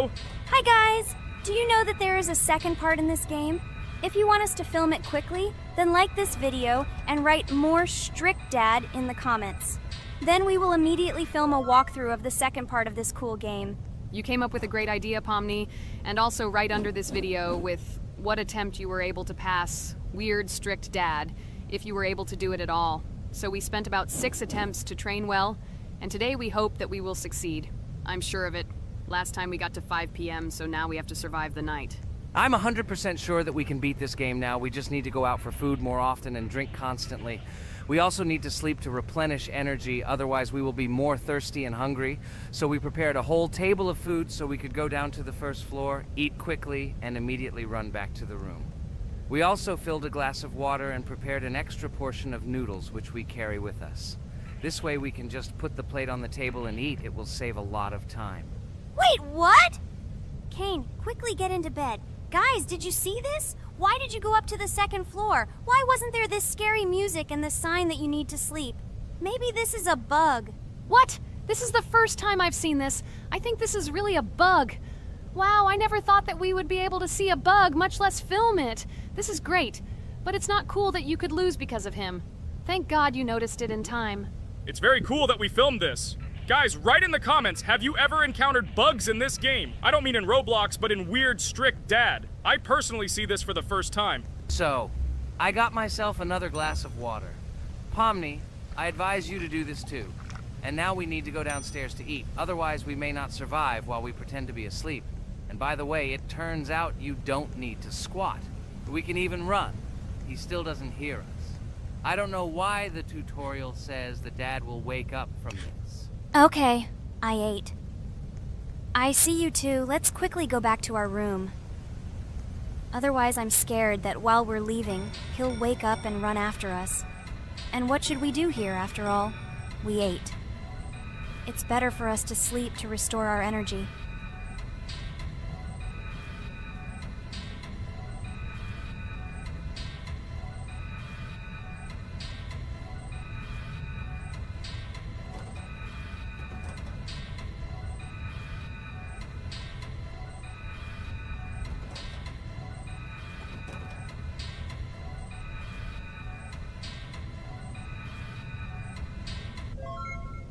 video. Hi guys! Do you know that there is a second part in this game? If you want us to film it quickly, then like this video and write "more strict dad" in the comments. Then we will immediately film a walkthrough of the second part of this cool game. You came up with a great idea, Pomni, and also right under this video with what attempt you were able to pass weird strict dad, if you were able to do it at all. So we spent about 6 attempts to train well, and today we hope that we will succeed. I'm sure of it. Last time we got to 5 p.m., so now we have to survive the night. I'm 100% sure that we can beat this game now. We just need to go out for food more often and drink constantly. We also need to sleep to replenish energy, otherwise we will be more thirsty and hungry. So we prepared a whole table of food so we could go down to the first floor, eat quickly, and immediately run back to the room. We also filled a glass of water and prepared an extra portion of noodles, which we carry with us. This way we can just put the plate on the table and eat. It will save a lot of time. Wait, what? Kane, quickly get into bed. Guys, did you see this? Why did you go up to the second floor? Why wasn't there this scary music and the sign that you need to sleep? Maybe this is a bug. What? This is the first time I've seen this. I think this is really a bug. Wow, I never thought that we would be able to see a bug, much less film it. This is great, but it's not cool that you could lose because of him. Thank God you noticed it in time. It's very cool that we filmed this. Guys, write in the comments, have you ever encountered bugs in this game? I don't mean in Roblox, but in weird strict dad. I personally see this for the first time. So, I got myself another glass of water. Pomni, I advise you to do this too. And now we need to go downstairs to eat. Otherwise, we may not survive while we pretend to be asleep. And by the way, it turns out you don't need to squat. We can even run. He still doesn't hear us. I don't know why the tutorial says that Dad will wake up from this. Okay, I ate. I see you two. Let's quickly go back to our room. Otherwise, I'm scared that while we're leaving, he'll wake up and run after us. And what should we do here, after all? We ate. It's better for us to sleep to restore our energy.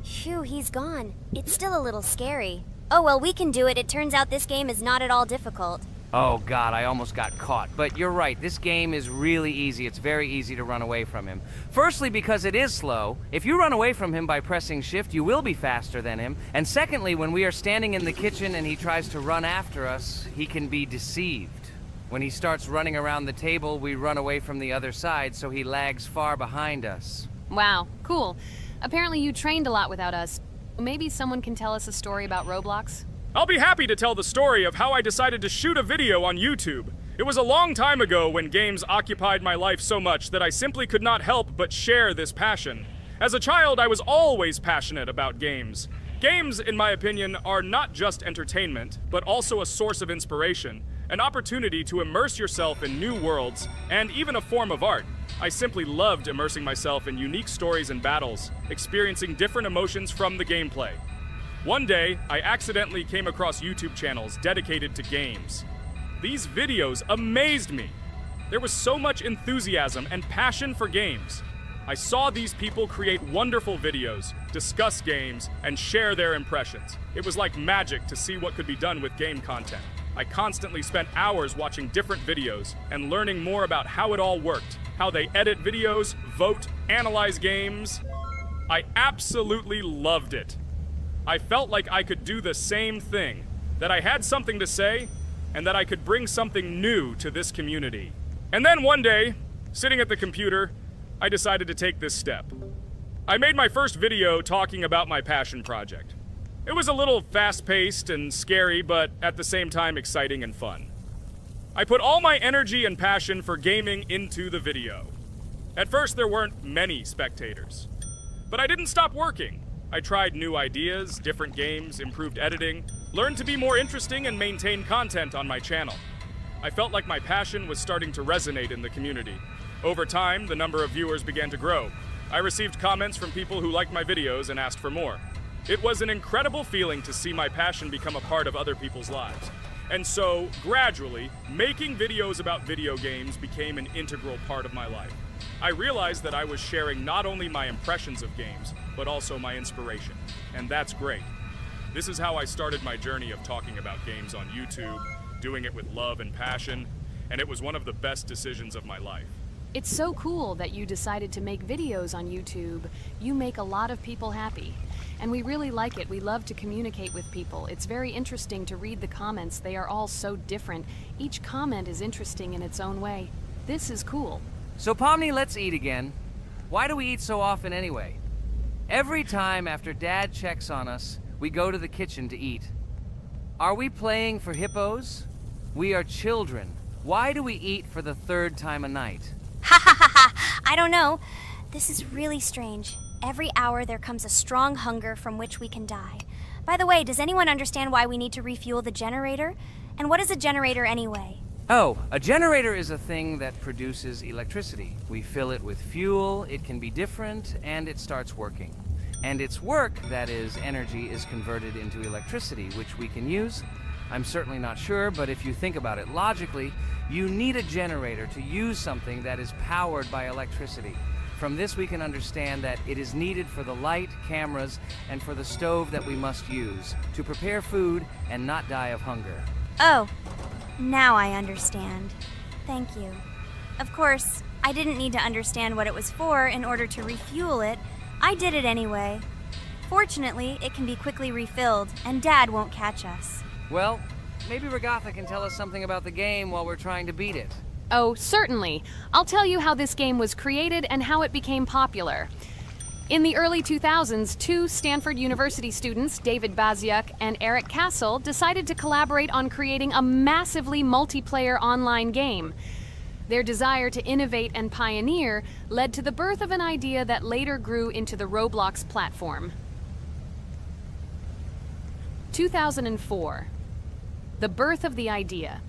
Phew, he's gone. It's still a little scary. Oh well, we can do it. It turns out this game is not at all difficult. Oh God, I almost got caught. But you're right, this game is really easy. It's very easy to run away from him. Firstly, because it is slow. If you run away from him by pressing shift, you will be faster than him. And secondly, when we are standing in the kitchen and he tries to run after us, he can be deceived. When he starts running around the table, we run away from the other side, so he lags far behind us. Wow, cool. Apparently you trained a lot without us. Maybe someone can tell us a story about Roblox? I'll be happy to tell the story of how I decided to shoot a video on YouTube. It was a long time ago when games occupied my life so much that I simply could not help but share this passion. As a child, I was always passionate about games. Games, in my opinion, are not just entertainment, but also a source of inspiration, an opportunity to immerse yourself in new worlds, and even a form of art. I simply loved immersing myself in unique stories and battles, experiencing different emotions from the gameplay. One day, I accidentally came across YouTube channels dedicated to games. These videos amazed me. There was so much enthusiasm and passion for games. I saw these people create wonderful videos, discuss games, and share their impressions. It was like magic to see what could be done with game content. I constantly spent hours watching different videos and learning more about how it all worked, how they edit videos, vote, analyze games. I absolutely loved it. I felt like I could do the same thing, that I had something to say, and that I could bring something new to this community. And then one day, sitting at the computer, I decided to take this step. I made my first video talking about my passion project. It was a little fast-paced and scary, but at the same time exciting and fun. I put all my energy and passion for gaming into the video. At first, there weren't many spectators. But I didn't stop working. I tried new ideas, different games, improved editing, learned to be more interesting, and maintain content on my channel. I felt like my passion was starting to resonate in the community. Over time, the number of viewers began to grow. I received comments from people who liked my videos and asked for more. It was an incredible feeling to see my passion become a part of other people's lives. And so, gradually, making videos about video games became an integral part of my life. I realized that I was sharing not only my impressions of games, but also my inspiration. And that's great. This is how I started my journey of talking about games on YouTube, doing it with love and passion, and it was one of the best decisions of my life. It's so cool that you decided to make videos on YouTube. You make a lot of people happy. And we really like it. We love to communicate with people. It's very interesting to read the comments. They are all so different. Each comment is interesting in its own way. This is cool. So Pomni, let's eat again. Why do we eat so often anyway? Every time after Dad checks on us, we go to the kitchen to eat. Are we playing for hippos? We are children. Why do we eat for the third time a night? Ha ha ha ha! I don't know. This is really strange. Every hour there comes a strong hunger from which we can die. By the way, does anyone understand why we need to refuel the generator? And what is a generator anyway? Oh, a generator is a thing that produces electricity. We fill it with fuel, it can be different, and it starts working. And its work, that is, energy, is converted into electricity, which we can use. I'm certainly not sure, but if you think about it logically, you need a generator to use something that is powered by electricity. From this we can understand that it is needed for the light, cameras, and for the stove that we must use, to prepare food and not die of hunger. Oh, now I understand. Thank you. Of course, I didn't need to understand what it was for in order to refuel it. I did it anyway. Fortunately, it can be quickly refilled, and Dad won't catch us. Well, maybe Regatha can tell us something about the game while we're trying to beat it. Oh, certainly. I'll tell you how this game was created and how it became popular. In the early 2000s, two Stanford University students, David Baziuk and Eric Castle, decided to collaborate on creating a massively multiplayer online game. Their desire to innovate and pioneer led to the birth of an idea that later grew into the Roblox platform. 2004. The birth of the idea.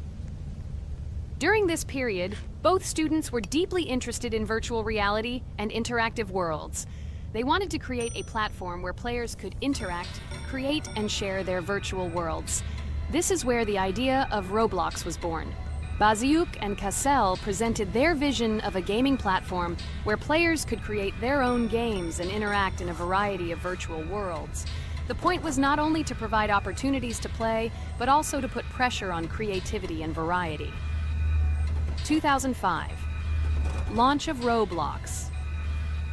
During this period, both students were deeply interested in virtual reality and interactive worlds. They wanted to create a platform where players could interact, create, and share their virtual worlds. This is where the idea of Roblox was born. Baziuk and Cassell presented their vision of a gaming platform where players could create their own games and interact in a variety of virtual worlds. The point was not only to provide opportunities to play, but also to put pressure on creativity and variety. 2005. Launch of Roblox.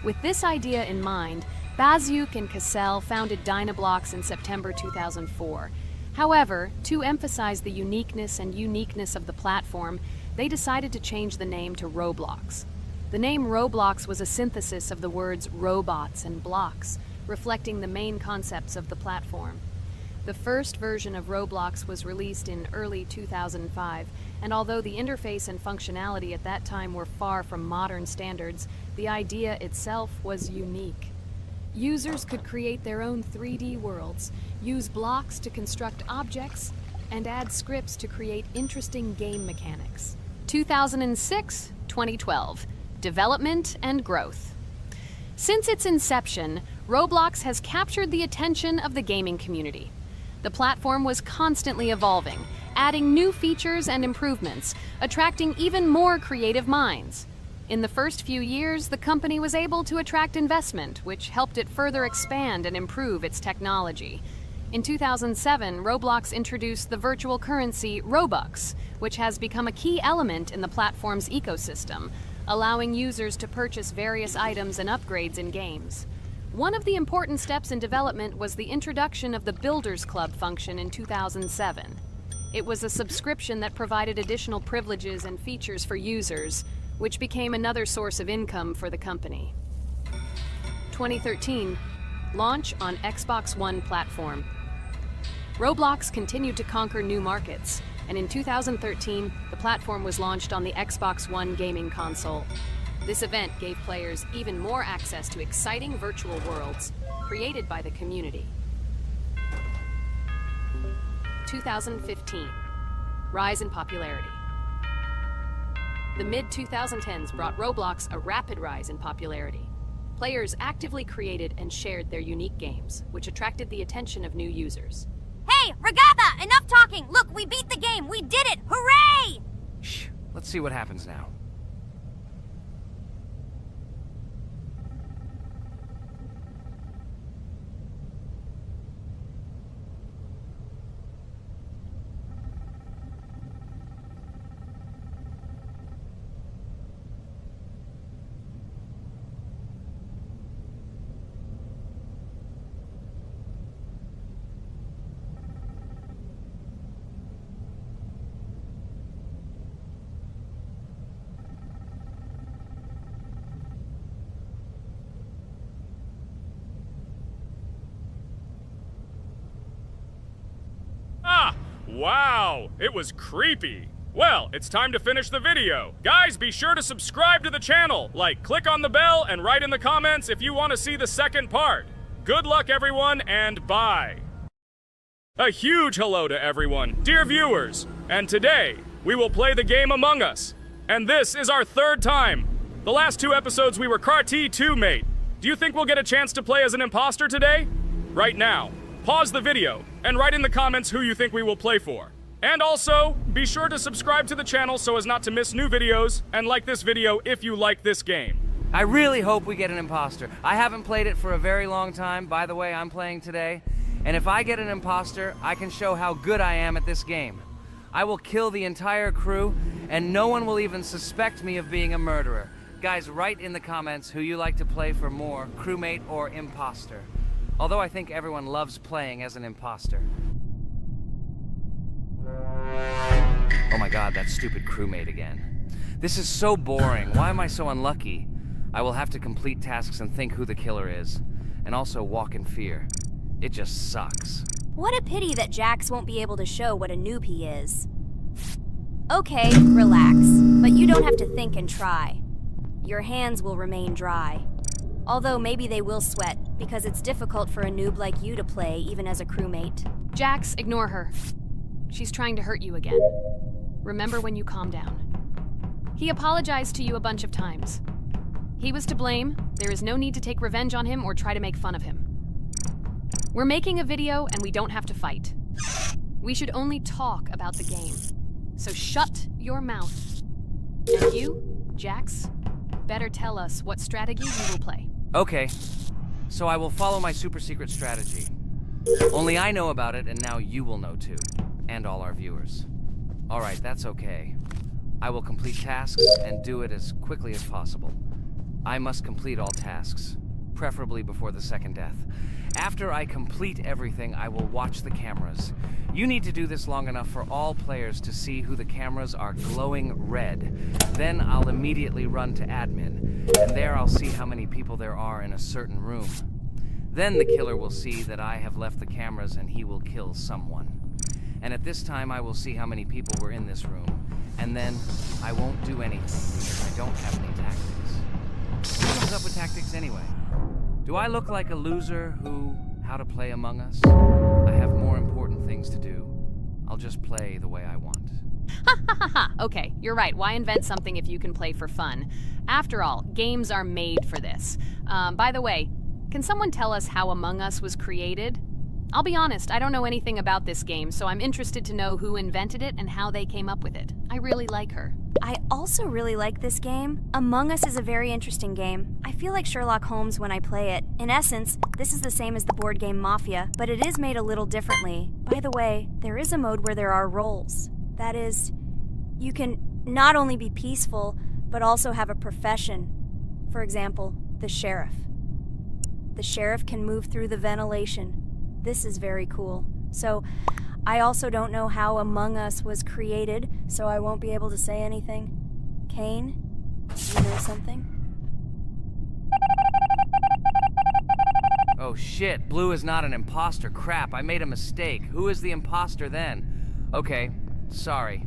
With this idea in mind, Baziuk and Cassell founded Dynablox in September 2004. However, to emphasize the uniqueness of the platform, they decided to change the name to Roblox. The name Roblox was a synthesis of the words robots and blocks, reflecting the main concepts of the platform. The first version of Roblox was released in early 2005, and although the interface and functionality at that time were far from modern standards, the idea itself was unique. Users could create their own 3D worlds, use blocks to construct objects, and add scripts to create interesting game mechanics. 2006-2012. Development and growth. Since its inception, Roblox has captured the attention of the gaming community. The platform was constantly evolving, adding new features and improvements, attracting even more creative minds. In the first few years, the company was able to attract investment, which helped it further expand and improve its technology. In 2007, Roblox introduced the virtual currency Robux, which has become a key element in the platform's ecosystem, allowing users to purchase various items and upgrades in games. One of the important steps in development was the introduction of the Builders Club function in 2007. It was a subscription that provided additional privileges and features for users, which became another source of income for the company. 2013, launch on Xbox One platform. Roblox continued to conquer new markets, and in 2013, the platform was launched on the Xbox One gaming console. This event gave players even more access to exciting virtual worlds created by the community. 2015, rise in popularity. The mid-2010s brought Roblox a rapid rise in popularity. Players actively created and shared their unique games, which attracted the attention of new users. Hey, Regatha, enough talking! Look, we beat the game! We did it! Hooray! Shh, let's see what happens now. Wow, it was creepy. Well, it's time to finish the video. Guys, be sure to subscribe to the channel, click on the bell, and write in the comments if you want to see the second part. Good luck, everyone, and bye. A huge hello to everyone, dear viewers. And today, we will play the game Among Us. And this is our third time. The last 2 episodes we were Carti 2 mate. Do you think we'll get a chance to play as an imposter today? Right now, pause the video and write in the comments who you think we will play for. And also, be sure to subscribe to the channel so as not to miss new videos, and like this video if you like this game. I really hope we get an imposter. I haven't played it for a very long time. By the way, I'm playing today. And if I get an imposter, I can show how good I am at this game. I will kill the entire crew, and no one will even suspect me of being a murderer. Guys, write in the comments who you like to play for more, crewmate or imposter. Although I think everyone loves playing as an imposter. Oh my god, that stupid crewmate again. This is so boring. Why am I so unlucky? I will have to complete tasks and think who the killer is. And also walk in fear. It just sucks. What a pity that Jax won't be able to show what a noob he is. Okay, relax. But you don't have to think and try. Your hands will remain dry. Although maybe they will sweat, because it's difficult for a noob like you to play, even as a crewmate. Jax, ignore her. She's trying to hurt you again. Remember when you calm down. He apologized to you a bunch of times. He was to blame. There is no need to take revenge on him or try to make fun of him. We're making a video and we don't have to fight. We should only talk about the game. So shut your mouth. And you, Jax, better tell us what strategy you will play. Okay, so I will follow my super secret strategy. Only I know about it, and now you will know too. And all our viewers. Alright, that's okay. I will complete tasks and do it as quickly as possible. I must complete all tasks, preferably before the second death. After I complete everything, I will watch the cameras. You need to do this long enough for all players to see who the cameras are glowing red. Then I'll immediately run to admin, and there I'll see how many people there are in a certain room. Then the killer will see that I have left the cameras and he will kill someone. And at this time I will see how many people were in this room, and then I won't do anything because I don't have any tactics. Who comes up with tactics anyway? Do I look like a loser who, how to play Among Us? I have more important things to do. I'll just play the way I want. Ha ha ha ha! Okay, you're right. Why invent something if you can play for fun? After all, games are made for this. By the way, can someone tell us how Among Us was created? I'll be honest, I don't know anything about this game, so I'm interested to know who invented it and how they came up with it. I really like her. I also really like this game. Among Us is a very interesting game. I feel like Sherlock Holmes when I play it. In essence, this is the same as the board game Mafia, but it is made a little differently. By the way, there is a mode where there are roles. That is, you can not only be peaceful, but also have a profession. For example, the sheriff. The sheriff can move through the ventilation. This is very cool. So, I also don't know how Among Us was created, so I won't be able to say anything. Kane, you know something? Oh shit, Blue is not an imposter. Crap, I made a mistake. Who is the imposter then? Okay, sorry.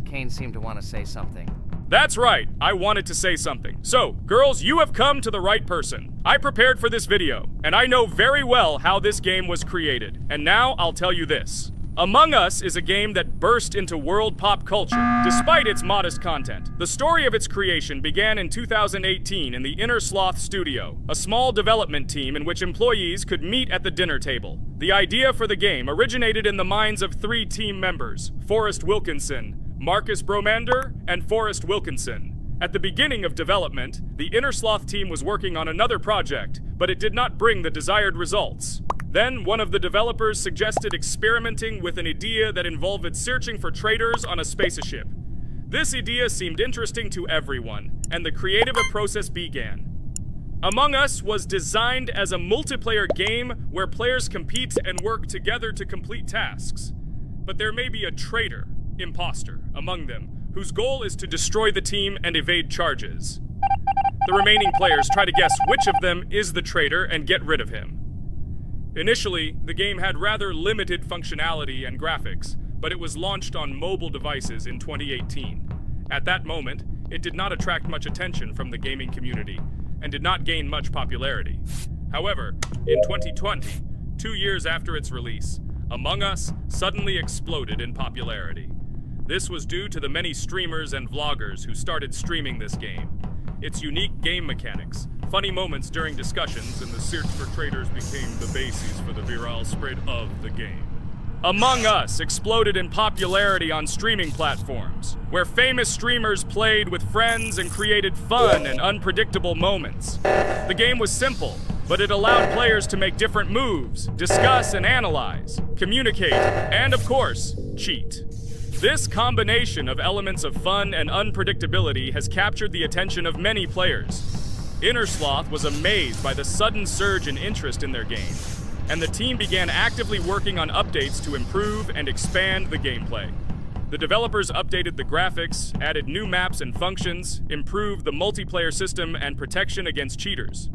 Kane seemed to want to say something. That's right, I wanted to say something. So, girls, you have come to the right person. I prepared for this video, and I know very well how this game was created. And now I'll tell you this. Among Us is a game that burst into world pop culture, despite its modest content. The story of its creation began in 2018 in the Inner Sloth Studio, a small development team in which employees could meet at the dinner table. The idea for the game originated in the minds of 3 team members, Forrest Wilkinson, Marcus Bromander, and Forrest Wilkinson. At the beginning of development, the Inner Sloth team was working on another project, but it did not bring the desired results. Then, one of the developers suggested experimenting with an idea that involved searching for traitors on a spaceship. This idea seemed interesting to everyone, and the creative process began. Among Us was designed as a multiplayer game where players compete and work together to complete tasks. But there may be a traitor, imposter, among them, whose goal is to destroy the team and evade charges. The remaining players try to guess which of them is the traitor and get rid of him. Initially, the game had rather limited functionality and graphics, but it was launched on mobile devices in 2018. At that moment, it did not attract much attention from the gaming community, and did not gain much popularity. However, in 2020, 2 years after its release, Among Us suddenly exploded in popularity. This was due to the many streamers and vloggers who started streaming this game. Its unique game mechanics, funny moments during discussions, and the search for traitors became the basis for the viral spread of the game. Among Us exploded in popularity on streaming platforms, where famous streamers played with friends and created fun and unpredictable moments. The game was simple, but it allowed players to make different moves, discuss and analyze, communicate, and of course, cheat. This combination of elements of fun and unpredictability has captured the attention of many players. Inner Sloth was amazed by the sudden surge in interest in their game, and the team began actively working on updates to improve and expand the gameplay. The developers updated the graphics, added new maps and functions, improved the multiplayer system and protection against cheaters.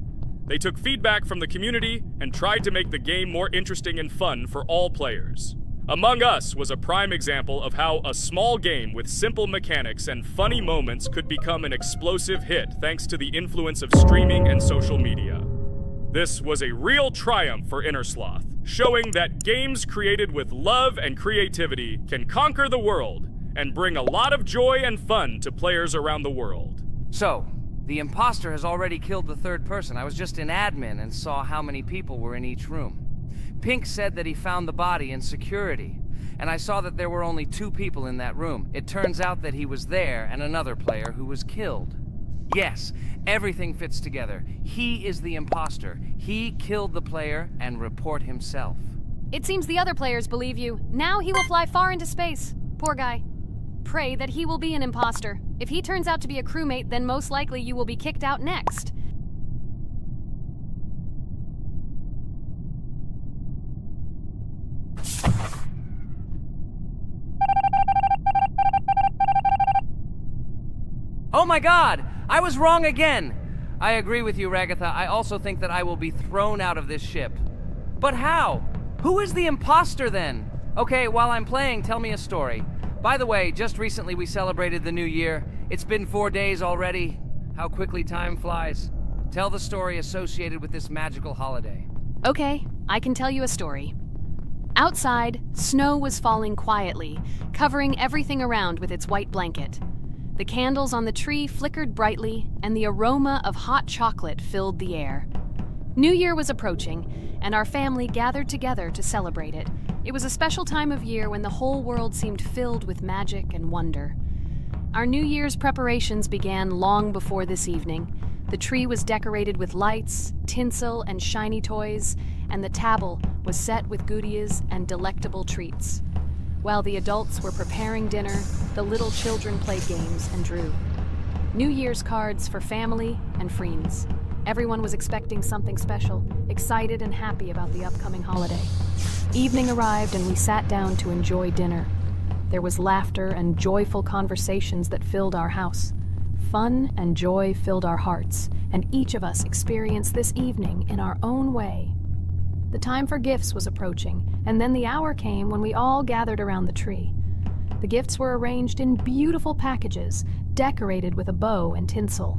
They took feedback from the community and tried to make the game more interesting and fun for all players. Among Us was a prime example of how a small game with simple mechanics and funny moments could become an explosive hit thanks to the influence of streaming and social media. This was a real triumph for Inner Sloth, showing that games created with love and creativity can conquer the world and bring a lot of joy and fun to players around the world. So, the imposter has already killed the 3rd person. I was just in admin and saw how many people were in each room. Pink said that he found the body in security, and I saw that there were only 2 people in that room. It turns out that he was there and another player who was killed. Yes, everything fits together. He is the imposter. He killed the player and report himself. It seems the other players believe you. Now he will fly far into space. Poor guy. Pray that he will be an imposter. If he turns out to be a crewmate, then most likely you will be kicked out next. Oh my god! I was wrong again! I agree with you, Ragatha. I also think that I will be thrown out of this ship. But how? Who is the imposter then? Okay, while I'm playing, tell me a story. By the way, just recently we celebrated the new year. It's been 4 days already. How quickly time flies. Tell the story associated with this magical holiday. Okay, I can tell you a story. Outside, snow was falling quietly, covering everything around with its white blanket. The candles on the tree flickered brightly, and the aroma of hot chocolate filled the air. New Year was approaching, and our family gathered together to celebrate it. It was a special time of year when the whole world seemed filled with magic and wonder. Our New Year's preparations began long before this evening. The tree was decorated with lights, tinsel, and shiny toys, and the table was set with goodies and delectable treats. While the adults were preparing dinner, the little children played games and drew. New Year's cards for family and friends. Everyone was expecting something special, excited and happy about the upcoming holiday. Evening arrived and we sat down to enjoy dinner. There was laughter and joyful conversations that filled our house. Fun and joy filled our hearts, and each of us experienced this evening in our own way. The time for gifts was approaching, and then the hour came when we all gathered around the tree. The gifts were arranged in beautiful packages, decorated with a bow and tinsel.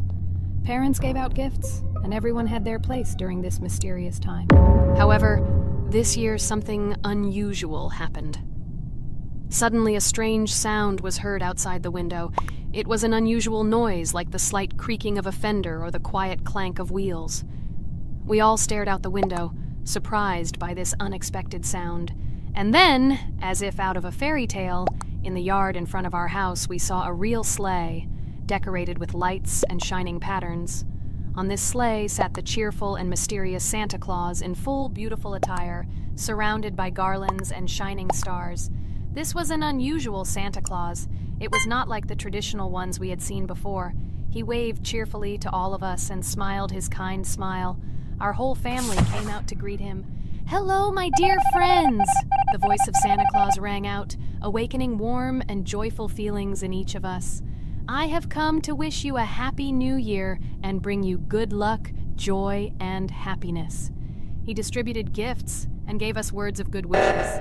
Parents gave out gifts, and everyone had their place during this mysterious time. However, this year something unusual happened. Suddenly, a strange sound was heard outside the window. It was an unusual noise, like the slight creaking of a fender or the quiet clank of wheels. We all stared out the window, surprised by this unexpected sound. And then, as if out of a fairy tale, in the yard in front of our house, we saw a real sleigh, decorated with lights and shining patterns. On this sleigh sat the cheerful and mysterious Santa Claus in full, beautiful attire, surrounded by garlands and shining stars. This was an unusual Santa Claus. It was not like the traditional ones we had seen before. He waved cheerfully to all of us and smiled his kind smile. Our whole family came out to greet him. "Hello, my dear friends!" the voice of Santa Claus rang out, awakening warm and joyful feelings in each of us. "I have come to wish you a happy new year and bring you good luck, joy, and happiness." He distributed gifts and gave us words of good wishes.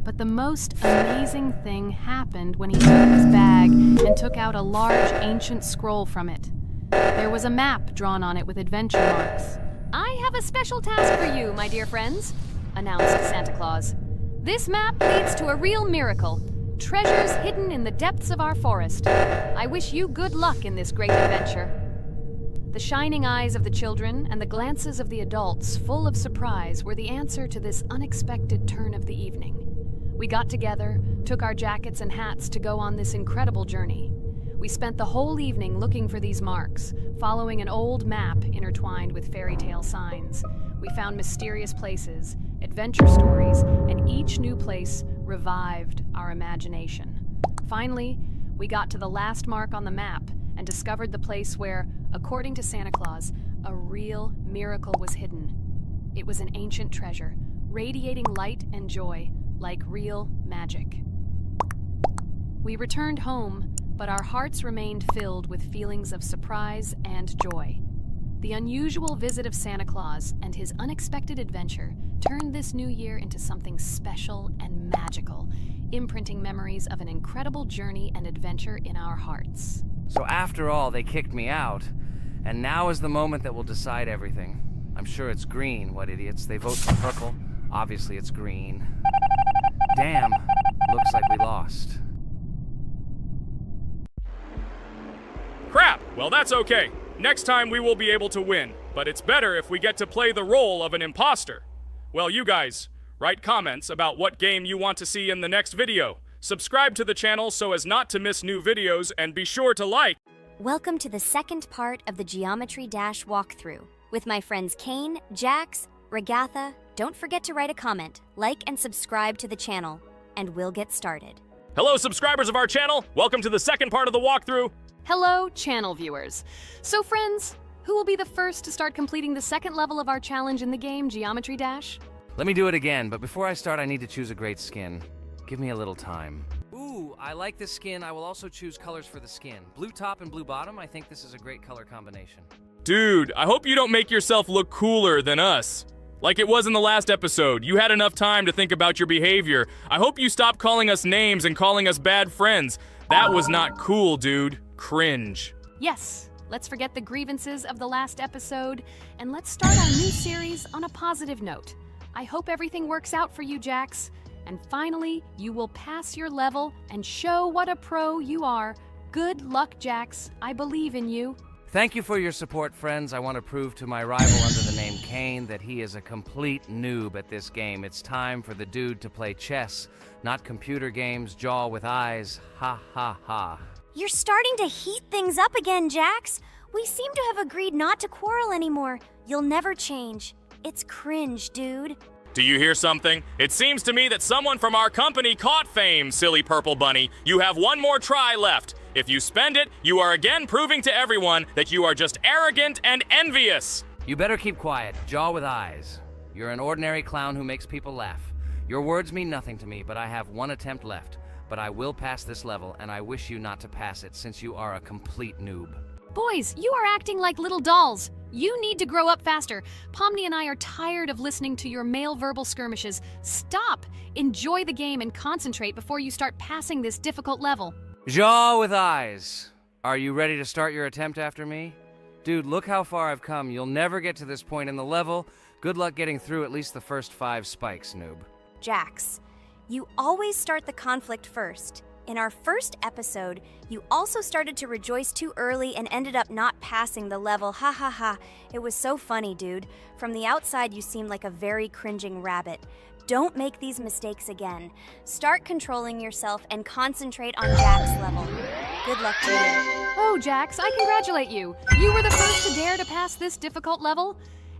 But the most amazing thing happened when he took his bag and took out a large ancient scroll from it. There was a map drawn on it with adventure marks. "I have a special task for you, my dear friends," announced Santa Claus. "This map leads to a real miracle. Treasures hidden in the depths of our forest. I wish you good luck in this great adventure." The shining eyes of the children and the glances of the adults, full of surprise, were the answer to this unexpected turn of the evening. We got together, took our jackets and hats to go on this incredible journey. We spent the whole evening looking for these marks, following an old map intertwined with fairy tale signs. We found mysterious places, adventure stories, and each new place revived our imagination. Finally, we got to the last mark on the map and discovered the place where, according to Santa Claus, a real miracle was hidden. It was an ancient treasure, radiating light and joy, like real magic. We returned home, but our hearts remained filled with feelings of surprise and joy. The unusual visit of Santa Claus and his unexpected adventure turned this new year into something special and magical, imprinting memories of an incredible journey and adventure in our hearts. So after all, they kicked me out, and now is the moment that will decide everything. I'm sure it's green, what idiots. They vote for purple. Obviously it's green. Damn, looks like we lost. Crap! Well, that's okay. Next time we will be able to win, but it's better if we get to play the role of an imposter. Well, you guys, write comments about what game you want to see in the next video. Subscribe to the channel so as not to miss new videos, and be sure to like. Welcome to the second part of the Geometry Dash walkthrough. With my friends Kane, Jax, Regatha, don't forget to write a comment, like and subscribe to the channel, and we'll get started. Hello, subscribers of our channel. Welcome to the second part of the walkthrough. Hello, channel viewers. So friends, who will be the first to start completing the second level of our challenge in the game, Geometry Dash? Let me do it again, but before I start, I need to choose a great skin. Give me a little time. Ooh, I like this skin. I will also choose colors for the skin. Blue top and blue bottom. I think this is a great color combination. Dude, I hope you don't make yourself look cooler than us. Like it was in the last episode. You had enough time to think about your behavior. I hope you stop calling us names and calling us bad friends. That was not cool, dude. Cringe. Yes, let's forget the grievances of the last episode, and let's start our new series on a positive note. I hope everything works out for you, Jax. And finally, you will pass your level and show what a pro you are. Good luck, Jax. I believe in you. Thank you for your support, friends. I want to prove to my rival under the name Kane that he is a complete noob at this game. It's time for the dude to play chess, not computer games, jaw with eyes. Ha ha ha. You're starting to heat things up again, Jax. We seem to have agreed not to quarrel anymore. You'll never change. It's cringe, dude. Do you hear something? It seems to me that someone from our company caught fame, silly purple bunny. You have one more try left. If you spend it, you are again proving to everyone that you are just arrogant and envious. You better keep quiet, jaw with eyes. You're an ordinary clown who makes people laugh. Your words mean nothing to me, but I have one attempt left. But I will pass this level, and I wish you not to pass it since you are a complete noob. Boys, you are acting like little dolls. You need to grow up faster. Pomni and I are tired of listening to your male verbal skirmishes. Stop! Enjoy the game and concentrate before you start passing this difficult level. Jaw with eyes. Are you ready to start your attempt after me? Dude, look how far I've come. You'll never get to this point in the level. Good luck getting through at least the first 5 spikes, noob. Jax, You always start the conflict first. In our first episode, you also started to rejoice too early and ended up not passing the level. Ha ha ha. It was so funny, dude. From the outside, you seemed like a very cringing rabbit. Don't make these mistakes again. Start controlling yourself and concentrate on Jack's level. Good luck to you. Oh, Jax, I congratulate you. You were the first to dare to pass this difficult level,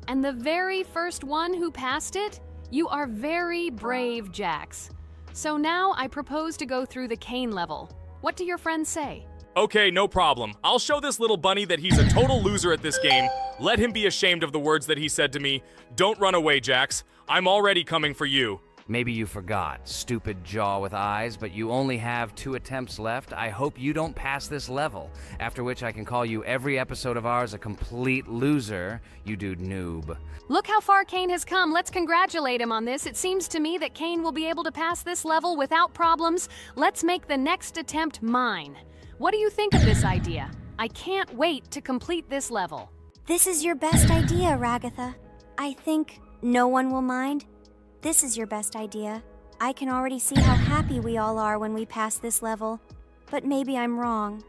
and the very first one who passed it. You are very brave, Jax. So now I propose to go through the cane level. What do your friends say? Okay, no problem. I'll show this little bunny that he's a total loser at this game. Let him be ashamed of the words that he said to me. Don't run away, Jax. I'm already coming for you. Maybe you forgot, stupid jaw with eyes, but you only have 2 attempts left. I hope you don't pass this level, after which I can call you every episode of ours a complete loser, you dude noob. Look how far Kane has come. Let's congratulate him on this. It seems to me that Kane will be able to pass this level without problems. Let's make the next attempt mine. What do you think of this idea? I can't wait to complete this level. This is your best idea, Ragatha. I think no one will mind. This is your best idea. I can already see how happy we all are when we pass this level. But maybe I'm wrong.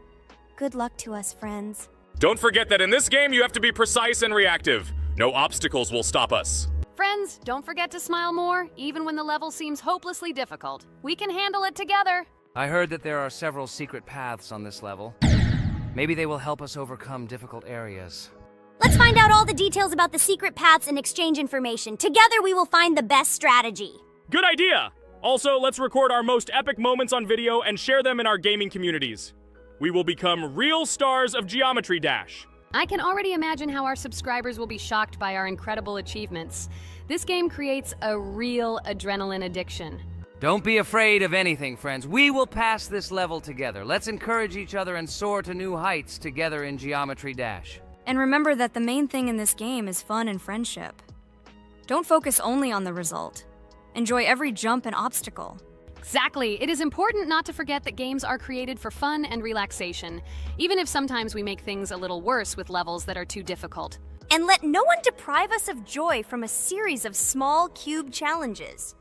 Good luck to us, friends. Don't forget that in this game you have to be precise and reactive. No obstacles will stop us. Friends, don't forget to smile more, even when the level seems hopelessly difficult. We can handle it together. I heard that there are several secret paths on this level. Maybe they will help us overcome difficult areas. Let's find out all the details about the secret paths and exchange information. Together we will find the best strategy. Good idea! Also, let's record our most epic moments on video and share them in our gaming communities. We will become real stars of Geometry Dash. I can already imagine how our subscribers will be shocked by our incredible achievements. This game creates a real adrenaline addiction. Don't be afraid of anything, friends. We will pass this level together. Let's encourage each other and soar to new heights together in Geometry Dash. And remember that the main thing in this game is fun and friendship. Don't focus only on the result. Enjoy every jump and obstacle. Exactly. It is important not to forget that games are created for fun and relaxation, even if sometimes we make things a little worse with levels that are too difficult. And let no one deprive us of joy from a series of small cube challenges.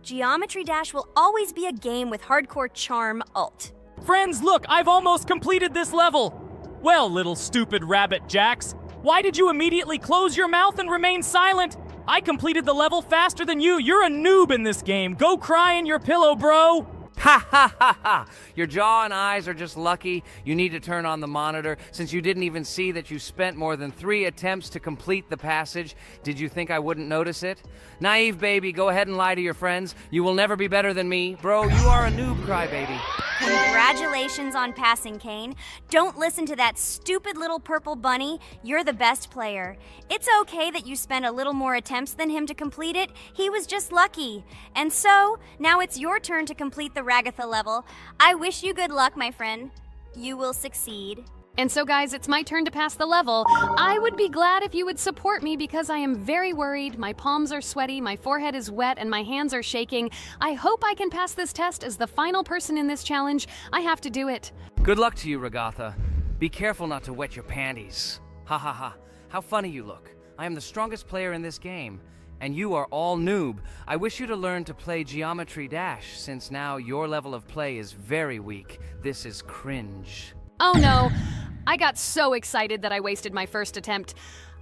Geometry Dash will always be a game with hardcore charm ult. Friends, look, I've almost completed this level. Well, little stupid rabbit Jax, why did you immediately close your mouth and remain silent? I completed the level faster than you. You're a noob in this game. Go cry in your pillow, bro. Ha ha ha ha! Your jaw and eyes are just lucky. You need to turn on the monitor since you didn't even see that you spent more than 3 attempts to complete the passage. Did you think I wouldn't notice it? Naive baby, go ahead and lie to your friends. You will never be better than me. Bro, you are a noob crybaby. Congratulations on passing, Kane. Don't listen to that stupid little purple bunny. You're the best player. It's okay that you spent a little more attempts than him to complete it. He was just lucky. And so, now it's your turn to complete the Ragatha level. I wish you good luck, my friend. You will succeed. And so guys, it's my turn to pass the level. I would be glad if you would support me because I am very worried. My palms are sweaty, my forehead is wet, and my hands are shaking. I hope I can pass this test as the final person in this challenge. I have to do it. Good luck to you, Ragatha. Be careful not to wet your panties. Ha ha ha. How funny you look. I am the strongest player in this game, and you are all noob. I wish you to learn to play Geometry Dash, since now your level of play is very weak. This is cringe. Oh no, I got so excited that I wasted my first attempt.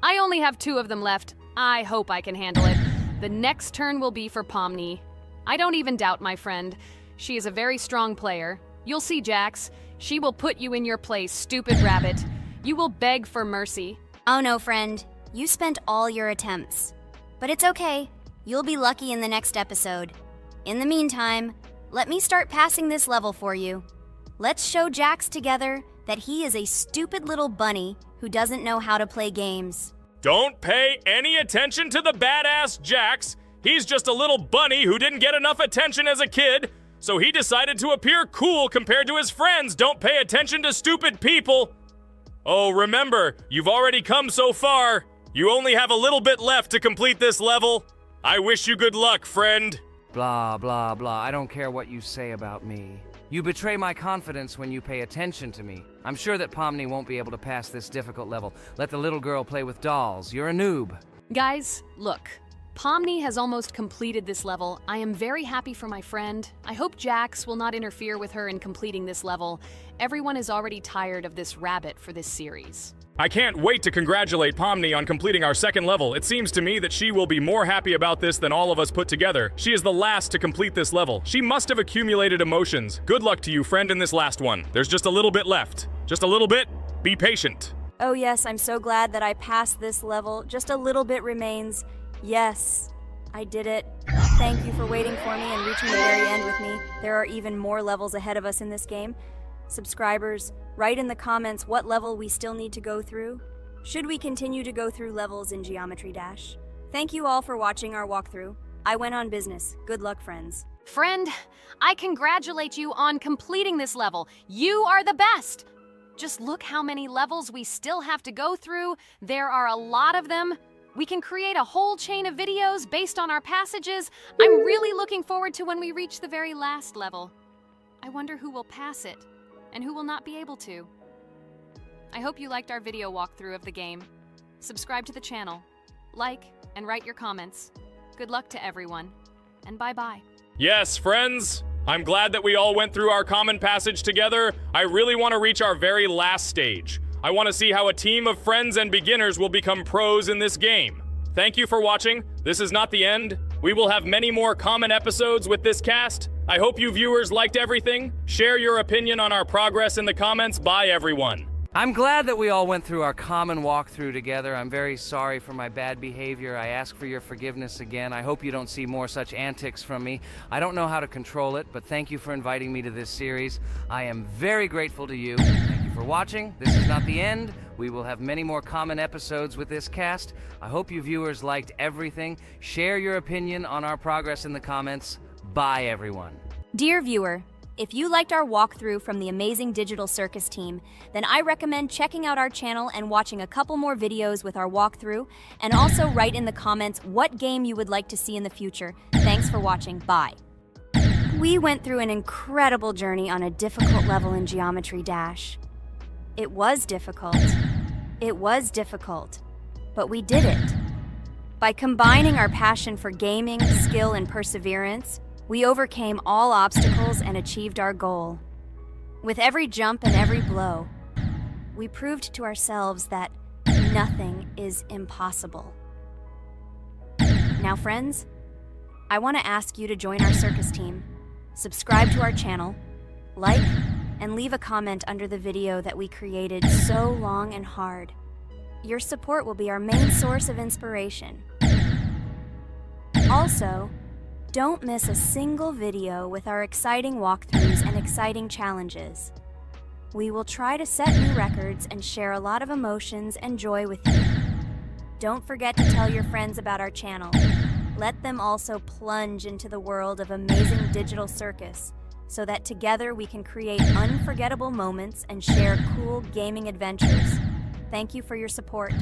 I only have 2 of them left. I hope I can handle it. The next turn will be for Pomni. I don't even doubt my friend. She is a very strong player. You'll see, Jax. She will put you in your place, stupid rabbit. You will beg for mercy. Oh no, friend. You spent all your attempts. But it's okay. You'll be lucky in the next episode. In the meantime, let me start passing this level for you. Let's show Jax together that he is a stupid little bunny who doesn't know how to play games. Don't pay any attention to the badass Jax. He's just a little bunny who didn't get enough attention as a kid, so he decided to appear cool compared to his friends. Don't pay attention to stupid people. Oh, remember, you've already come so far. You only have a little bit left to complete this level. I wish you good luck, friend. Blah, blah, blah. I don't care what you say about me. You betray my confidence when you pay attention to me. I'm sure that Pomni won't be able to pass this difficult level. Let the little girl play with dolls. You're a noob. Guys, look. Pomni has almost completed this level. I am very happy for my friend. I hope Jax will not interfere with her in completing this level. Everyone is already tired of this rabbit for this series. I can't wait to congratulate Pomni on completing our second level. It seems to me that she will be more happy about this than all of us put together. She is the last to complete this level. She must have accumulated emotions. Good luck to you, friend, in this last one. There's just a little bit left. Just a little bit. Be patient. Oh yes, I'm so glad that I passed this level. Just a little bit remains. Yes, I did it. Thank you for waiting for me and reaching the very end with me. There are even more levels ahead of us in this game. Subscribers, write in the comments what level we still need to go through. Should we continue to go through levels in Geometry Dash? Thank you all for watching our walkthrough. I went on business. Good luck, friends. Friend, I congratulate you on completing this level. You are the best! Just look how many levels we still have to go through. There are a lot of them. We can create a whole chain of videos based on our passages. I'm really looking forward to when we reach the very last level. I wonder who will pass it and who will not be able to. I hope you liked our video walkthrough of the game. Subscribe to the channel, like, and write your comments. Good luck to everyone, and bye-bye. Yes, friends. I'm glad that we all went through our common passage together. I really want to reach our very last stage. I want to see how a team of friends and beginners will become pros in this game. Thank you for watching. This is not the end. We will have many more common episodes with this cast. I hope you viewers liked everything. Share your opinion on our progress in the comments. Bye, everyone. I'm glad that we all went through our common walkthrough together. I'm very sorry for my bad behavior. I ask for your forgiveness again. I hope you don't see more such antics from me. I don't know how to control it, but thank you for inviting me to this series. I am very grateful to you. Thank you for watching. This is not the end. We will have many more common episodes with this cast. I hope you viewers liked everything. Share your opinion on our progress in the comments. Bye, everyone. Dear viewer, if you liked our walkthrough from the amazing Digital Circus team, then I recommend checking out our channel and watching a couple more videos with our walkthrough, and also write in the comments what game you would like to see in the future. Thanks for watching. Bye. We went through an incredible journey on a difficult level in Geometry Dash. It was difficult. It was difficult. But we did it. By combining our passion for gaming, skill, and perseverance, we overcame all obstacles and achieved our goal. With every jump and every blow, we proved to ourselves that nothing is impossible. Now, friends, I want to ask you to join our circus team. Subscribe to our channel, like, and leave a comment under the video that we created so long and hard. Your support will be our main source of inspiration. Also, don't miss a single video with our exciting walkthroughs and exciting challenges. We will try to set new records and share a lot of emotions and joy with you. Don't forget to tell your friends about our channel. Let them also plunge into the world of amazing Digital Circus so that together we can create unforgettable moments and share cool gaming adventures. Thank you for your support.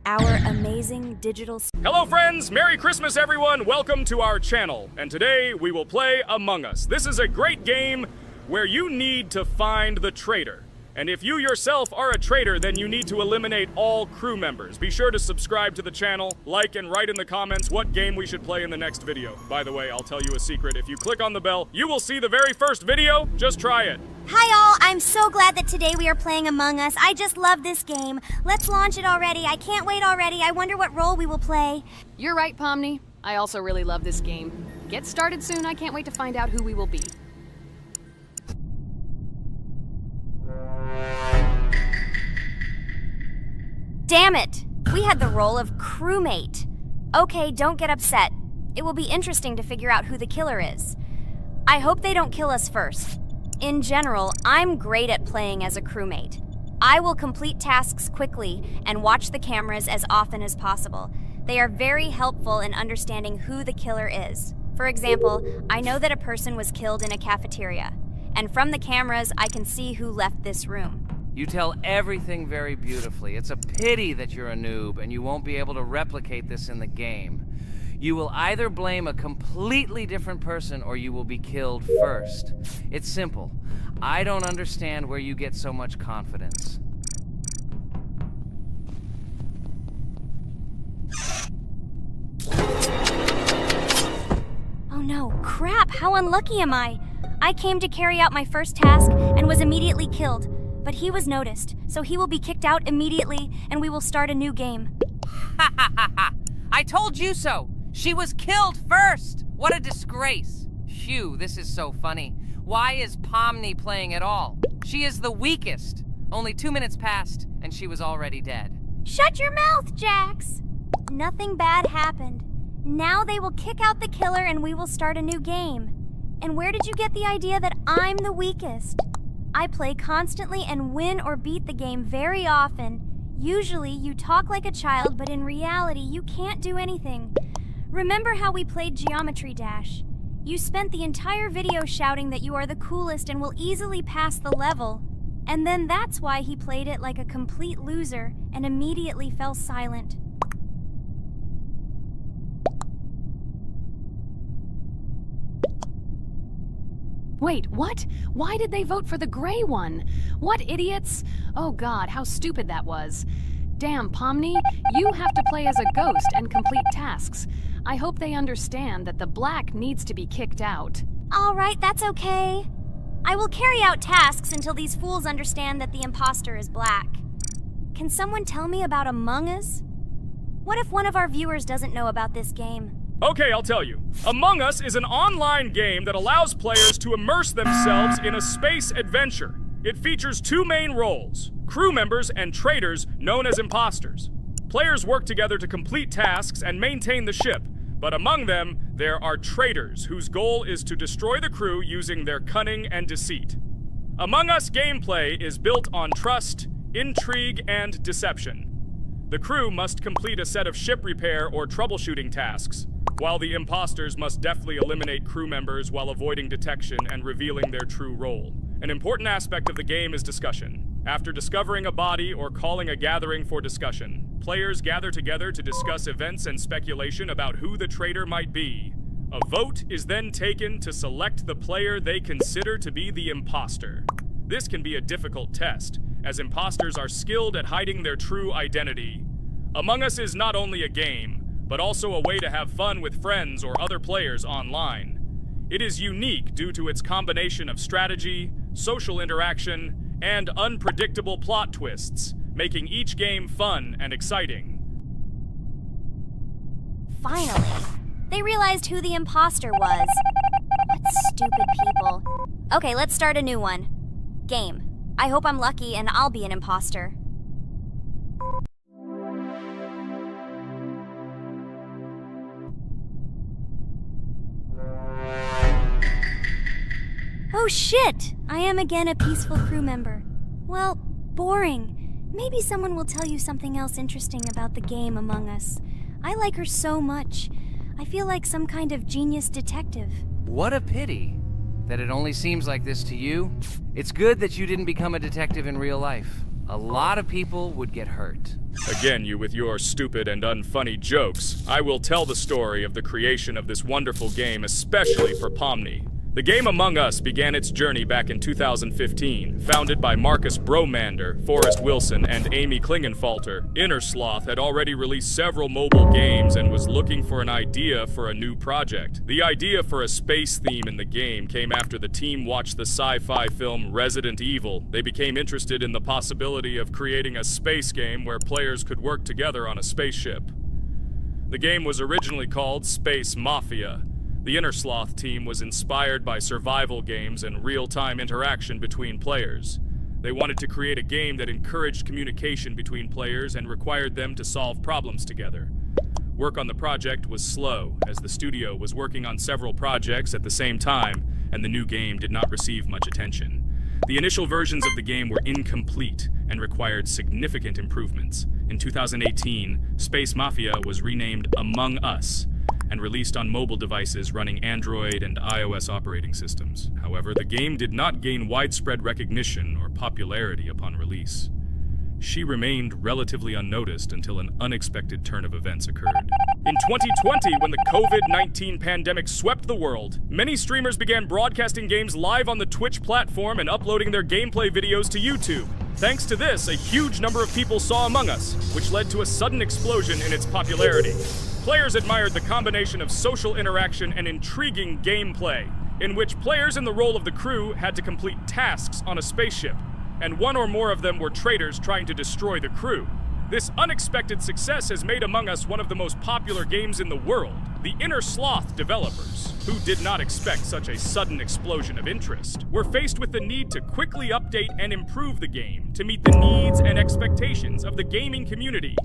Our amazing digital... Hello friends, Merry Christmas everyone, welcome to our channel. And today we will play Among Us. This is a great game where you need to find the traitor. And if you yourself are a traitor, then you need to eliminate all crew members. Be sure to subscribe to the channel, like and write in the comments what game we should play in the next video. By the way, I'll tell you a secret. If you click on the bell, you will see the very first video. Just try it. Hi all, I'm so glad that today we are playing Among Us. I just love this game. Let's launch it already. I can't wait already. I wonder what role we will play. You're right, Pomni. I also really love this game. Get started soon. I can't wait to find out who we will be. Damn it! We had the role of crewmate. Okay, don't get upset. It will be interesting to figure out who the killer is. I hope they don't kill us first. In general, I'm great at playing as a crewmate. I will complete tasks quickly and watch the cameras as often as possible. They are very helpful in understanding who the killer is. For example, I know that a person was killed in a cafeteria, and from the cameras, I can see who left this room. You tell everything very beautifully. It's a pity that you're a noob and you won't be able to replicate this in the game. You will either blame a completely different person or you will be killed first. It's simple. I don't understand where you get so much confidence. no, crap, how unlucky am I? I came to carry out my first task and was immediately killed. But he was noticed, so he will be kicked out immediately and we will start a new game. Ha ha ha ha! I told you so! She was killed first! What a disgrace! Phew, this is so funny. Why is Pomni playing at all? She is the weakest. Only 2 minutes passed, and she was already dead. Shut your mouth, Jax! Nothing bad happened. Now they will kick out the killer and we will start a new game. And where did you get the idea that I'm the weakest? I play constantly and win or beat the game very often. Usually you talk like a child, but in reality you can't do anything. Remember how we played Geometry Dash? You spent the entire video shouting that you are the coolest and will easily pass the level. And then that's why he played it like a complete loser and immediately fell silent. Wait, what? Why did they vote for the gray one? What idiots? Oh god, how stupid that was. Damn, Pomni, you have to play as a ghost and complete tasks. I hope they understand that the black needs to be kicked out. All right, that's okay. I will carry out tasks until these fools understand that the imposter is black. Can someone tell me about Among Us? What if one of our viewers doesn't know about this game? Okay, I'll tell you. Among Us is an online game that allows players to immerse themselves in a space adventure. It features 2 main roles, crew members and traitors known as imposters. Players work together to complete tasks and maintain the ship, but among them, there are traitors whose goal is to destroy the crew using their cunning and deceit. Among Us gameplay is built on trust, intrigue, and deception. The crew must complete a set of ship repair or troubleshooting tasks, while the imposters must deftly eliminate crew members while avoiding detection and revealing their true role. An important aspect of the game is discussion. After discovering a body or calling a gathering for discussion, players gather together to discuss events and speculation about who the traitor might be. A vote is then taken to select the player they consider to be the imposter. This can be a difficult test, as imposters are skilled at hiding their true identity. Among Us is not only a game, but also a way to have fun with friends or other players online. It is unique due to its combination of strategy, social interaction, and unpredictable plot twists, making each game fun and exciting. Finally, they realized who the imposter was. What stupid people. Okay, let's start a new one. Game. I hope I'm lucky and I'll be an imposter. Oh shit! I am again a peaceful crew member. Well, boring. Maybe someone will tell you something else interesting about the game Among Us. I like her so much. I feel like some kind of genius detective. What a pity that it only seems like this to you. It's good that you didn't become a detective in real life. A lot of people would get hurt. Again, you with your stupid and unfunny jokes. I will tell the story of the creation of this wonderful game, especially for Pomni. The game Among Us began its journey back in 2015, founded by Marcus Bromander, Forrest Wilson, and Amy Klingenfalter. Innersloth had already released several mobile games and was looking for an idea for a new project. The idea for a space theme in the game came after the team watched the sci-fi film Resident Evil. They became interested in the possibility of creating a space game where players could work together on a spaceship. The game was originally called Space Mafia. The Innersloth team was inspired by survival games and real-time interaction between players. They wanted to create a game that encouraged communication between players and required them to solve problems together. Work on the project was slow, as the studio was working on several projects at the same time, and the new game did not receive much attention. The initial versions of the game were incomplete and required significant improvements. In 2018, Space Mafia was renamed Among Us, and released on mobile devices running Android and iOS operating systems. However, the game did not gain widespread recognition or popularity upon release. She remained relatively unnoticed until an unexpected turn of events occurred. In 2020, when the COVID-19 pandemic swept the world, many streamers began broadcasting games live on the Twitch platform and uploading their gameplay videos to YouTube. Thanks to this, a huge number of people saw Among Us, which led to a sudden explosion in its popularity. Players admired the combination of social interaction and intriguing gameplay, in which players in the role of the crew had to complete tasks on a spaceship, and one or more of them were traitors trying to destroy the crew. This unexpected success has made Among Us one of the most popular games in the world. The Inner Sloth developers, who did not expect such a sudden explosion of interest, were faced with the need to quickly update and improve the game to meet the needs and expectations of the gaming community.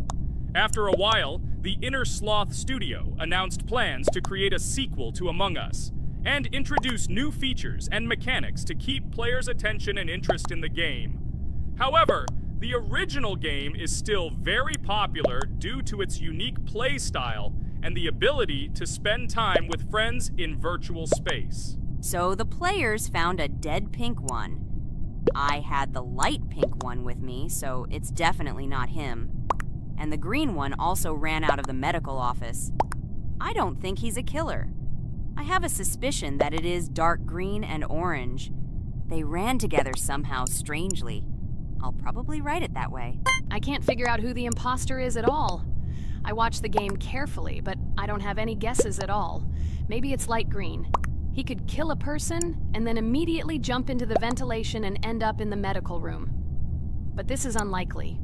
After a while, the Inner Sloth studio announced plans to create a sequel to Among Us and introduce new features and mechanics to keep players' attention and interest in the game. However, the original game is still very popular due to its unique play style and the ability to spend time with friends in virtual space. So the players found a dead pink one. I had the light pink one with me, so it's definitely not him. And the green one also ran out of the medical office. I don't think he's a killer. I have a suspicion that it is dark green and orange. They ran together somehow strangely. I'll probably write it that way. I can't figure out who the imposter is at all. I watched the game carefully, but I don't have any guesses at all. Maybe it's light green. He could kill a person and then immediately jump into the ventilation and end up in the medical room. But this is unlikely.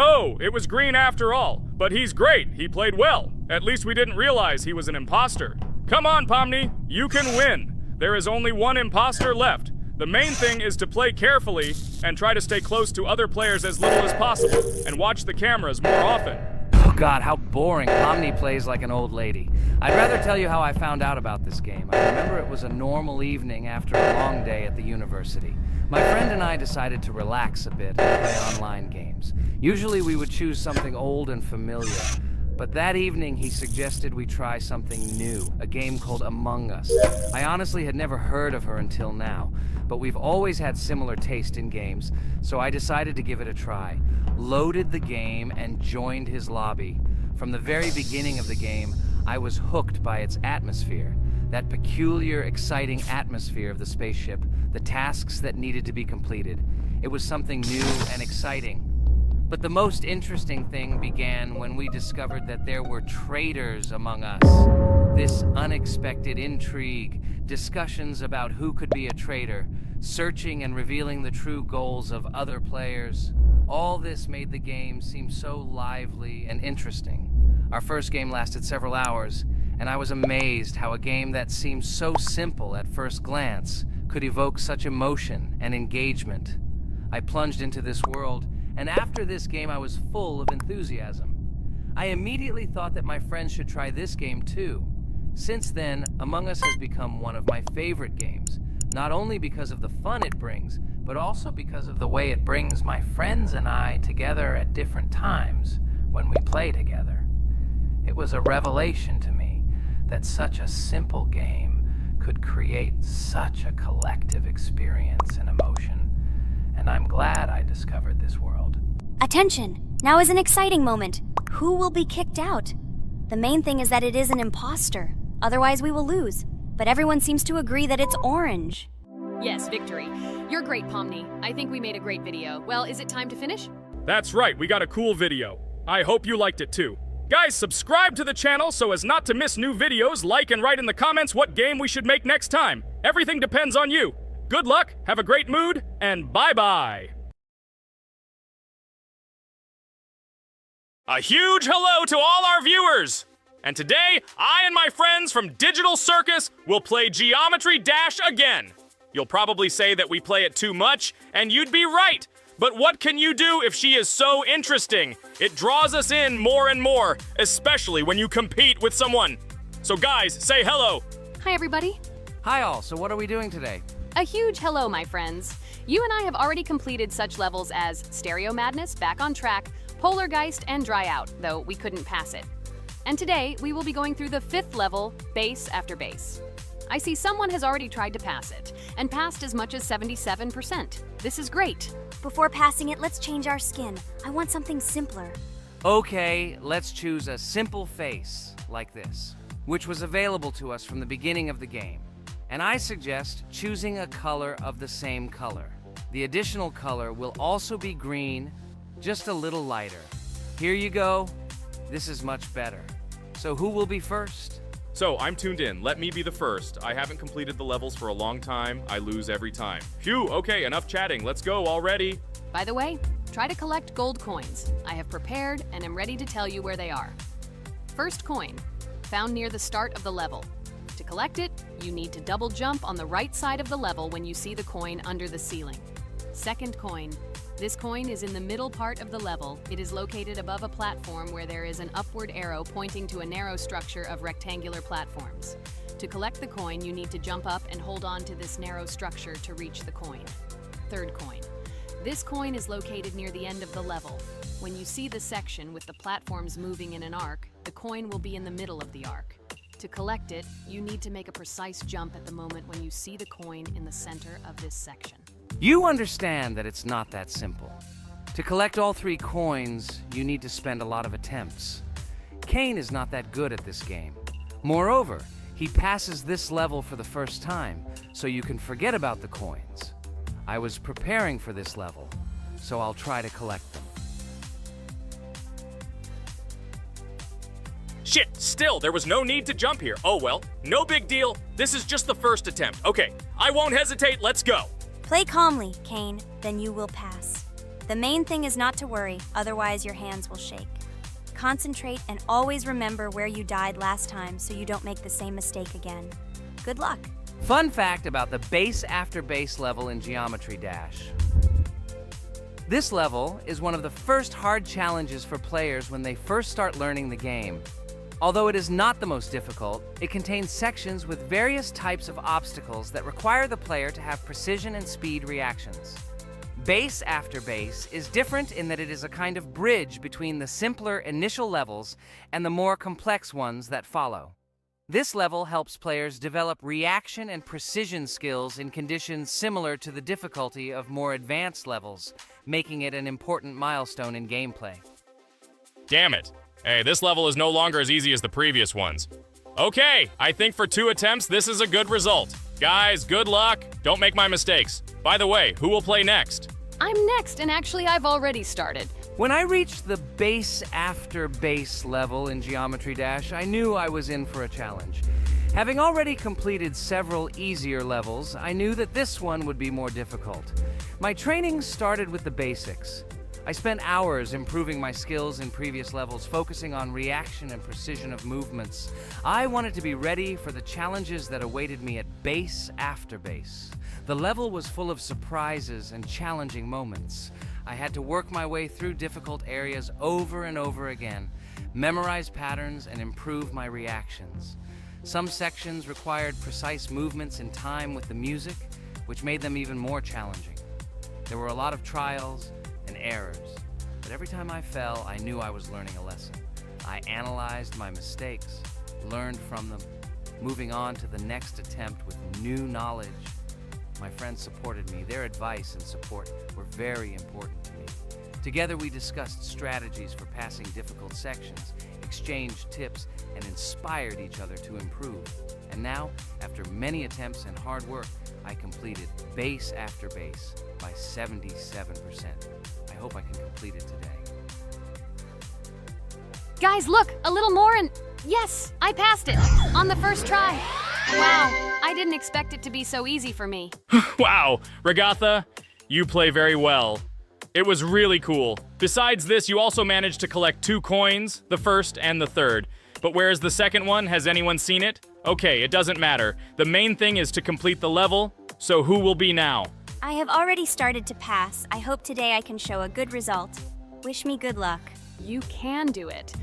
Oh, it was Green after all, but he's great. He played well. At least we didn't realize he was an imposter. Come on, Pomni, you can win. There is only one imposter left. The main thing is to play carefully and try to stay close to other players as little as possible and watch the cameras more often. Oh God, how boring. Pomni plays like an old lady. I'd rather tell you how I found out about this game. I remember it was a normal evening after a long day at the university. My friend and I decided to relax a bit and play online games. Usually we would choose something old and familiar, but that evening he suggested we try something new, a game called Among Us. I honestly had never heard of her until now, but we've always had similar taste in games, so I decided to give it a try. Loaded the game and joined his lobby. From the very beginning of the game, I was hooked by its atmosphere. That peculiar, exciting atmosphere of the spaceship, the tasks that needed to be completed. It was something new and exciting. But the most interesting thing began when we discovered that there were traitors among us. This unexpected intrigue, discussions about who could be a traitor, searching and revealing the true goals of other players. All this made the game seem so lively and interesting. Our first game lasted several hours, and I was amazed how a game that seemed so simple at first glance could evoke such emotion and engagement. I plunged into this world, and after this game I was full of enthusiasm. I immediately thought that my friends should try this game too. Since then, Among Us has become one of my favorite games, not only because of the fun it brings, but also because of the way it brings my friends and I together at different times when we play together. It was a revelation to me that such a simple game could create such a collective experience and emotion, and I'm glad I discovered this world. Attention! Now is an exciting moment. Who will be kicked out? The main thing is that it is an imposter. Otherwise we will lose. But everyone seems to agree that it's orange. Yes, victory. You're great, Pomni. I think we made a great video. Well, is it time to finish? That's right, we got a cool video. I hope you liked it too. Guys, subscribe to the channel so as not to miss new videos, like and write in the comments what game we should make next time. Everything depends on you. Good luck, have a great mood, and bye-bye. A huge hello to all our viewers! And today, I and my friends from Digital Circus will play Geometry Dash again. You'll probably say that we play it too much, and you'd be right. But what can you do if she is so interesting? It draws us in more and more, especially when you compete with someone. So guys, say hello. Hi, everybody. Hi all, so what are we doing today? A huge hello, my friends. You and I have already completed such levels as Stereo Madness, Back on Track, Polargeist, and Dry Out, though we couldn't pass it. and today we will be going through the 5th level, base after base. I see someone has already tried to pass it, and passed as much as 77%. This is great. Before passing it, let's change our skin. I want something simpler. Okay, let's choose a simple face, like this, which was available to us from the beginning of the game. And I suggest choosing a color of the same color. The additional color will also be green, just a little lighter. Here you go. This is much better. So who will be first? So, I'm tuned in. Let me be the first. I haven't completed the levels for a long time. I lose every time. Phew, okay, enough chatting. Let's go already. By the way, try to collect gold coins. I have prepared and am ready to tell you where they are. First coin, found near the start of the level. To collect it, you need to double jump on the right side of the level when you see the coin under the ceiling. Second coin. This coin is in the middle part of the level. It is located above a platform where there is an upward arrow pointing to a narrow structure of rectangular platforms. To collect the coin, you need to jump up and hold on to this narrow structure to reach the coin. Third coin. This coin is located near the end of the level. When you see the section with the platforms moving in an arc, the coin will be in the middle of the arc. To collect it, you need to make a precise jump at the moment when you see the coin in the center of this section. You understand that it's not that simple. To collect all 3 coins, you need to spend a lot of attempts. Kane is not that good at this game. Moreover, he passes this level for the first time, so you can forget about the coins. I was preparing for this level, so I'll try to collect them. Shit, still, there was no need to jump here. Oh well, no big deal. This is just the first attempt. Okay, I won't hesitate, let's go. Play calmly, Kane, then you will pass. The main thing is not to worry, otherwise your hands will shake. Concentrate and always remember where you died last time so you don't make the same mistake again. Good luck. Fun fact about the base after base level in Geometry Dash. This level is one of the first hard challenges for players when they first start learning the game. Although it is not the most difficult, it contains sections with various types of obstacles that require the player to have precision and speed reactions. Base after base is different in that it is a kind of bridge between the simpler initial levels and the more complex ones that follow. This level helps players develop reaction and precision skills in conditions similar to the difficulty of more advanced levels, making it an important milestone in gameplay. Damn it. Hey, this level is no longer as easy as the previous ones. Okay, I think for 2 attempts, this is a good result. Guys, good luck. Don't make my mistakes. By the way, who will play next? I'm next, and actually I've already started. When I reached the base after base level in Geometry Dash, I knew I was in for a challenge. Having already completed several easier levels, I knew that this one would be more difficult. My training started with the basics. I spent hours improving my skills in previous levels, focusing on reaction and precision of movements. I wanted to be ready for the challenges that awaited me at base after base. The level was full of surprises and challenging moments. I had to work my way through difficult areas over and over again, memorize patterns, and improve my reactions. Some sections required precise movements in time with the music, which made them even more challenging. There were a lot of trials and errors, but every time I fell, I knew I was learning a lesson. I analyzed my mistakes, learned from them, moving on to the next attempt with new knowledge. My friends supported me. Their advice and support were very important to me. Together we discussed strategies for passing difficult sections, exchanged tips, and inspired each other to improve. And now, after many attempts and hard work, I completed base after base by 77%. I hope I can complete it today. Guys, look, a little more and yes, I passed it on the first try. Wow, I didn't expect it to be so easy for me. Wow, Ragatha, you play very well. It was really cool. Besides this, you also managed to collect 2 coins, the first and the third. But where's the second one? Has anyone seen it? Okay, it doesn't matter. The main thing is to complete the level, so who will be now? I have already started to pass. I hope today I can show a good result. Wish me good luck. You can do it.